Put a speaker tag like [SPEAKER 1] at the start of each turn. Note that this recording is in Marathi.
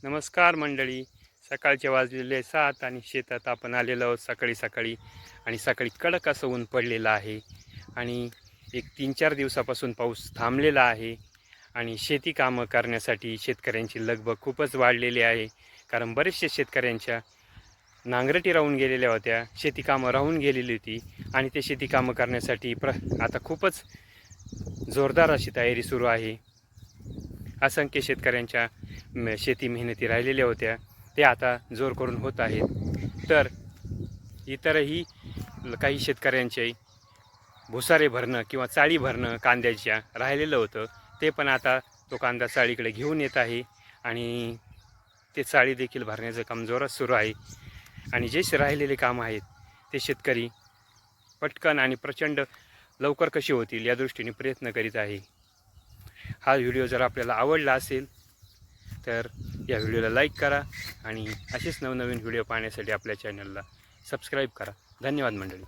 [SPEAKER 1] नमस्कार मंडळी. सकाळचे वाजलेले 7 आणि शेतात आपण आलेलो आहोत सकाळी सकाळी. आणि सकाळी कडक असं ऊन पडलेलं आहे आणि एक 3-4 दिवसापासून पाऊस थांबलेला आहे. आणि शेती कामं करण्यासाठी शेतकऱ्यांची लगबग खूपच वाढलेली आहे. कारण बरेचसे शेतकऱ्यांच्या नांगरटी राहून गेलेल्या होत्या, शेती कामं राहून गेलेली होती आणि ते शेती कामं करण्यासाठी आता खूपच जोरदार अशी तयारी सुरू आहे. असंख्य शेतकऱ्यांच्या शेती मेहनती राहिलेल्या होत्या, ते आता जोर करून होत आहेत. तर इतरही काही शेतकऱ्यांचे भुसारे भरणं किंवा चाळी भरणं कांद्याच्या राहिलेलं होतं, ते पण आता तो कांदा चाळीकडे घेऊन येत आहे आणि ते चाळी देखील भरण्याचं काम जोरात सुरू आहे. आणि जे राहिलेले काम आहेत ते शेतकरी पटकन आणि प्रचंड लवकर कसे होतील या दृष्टीने प्रयत्न करीत आहे. हा व्हिडिओ जर आपल्याला आवडला असेल तर या व्हिडिओला लाईक करा आणि असेच नवनवीन व्हिडिओ पाहण्यासाठी आपल्या चॅनलला सबस्क्राईब करा. धन्यवाद मंडळी.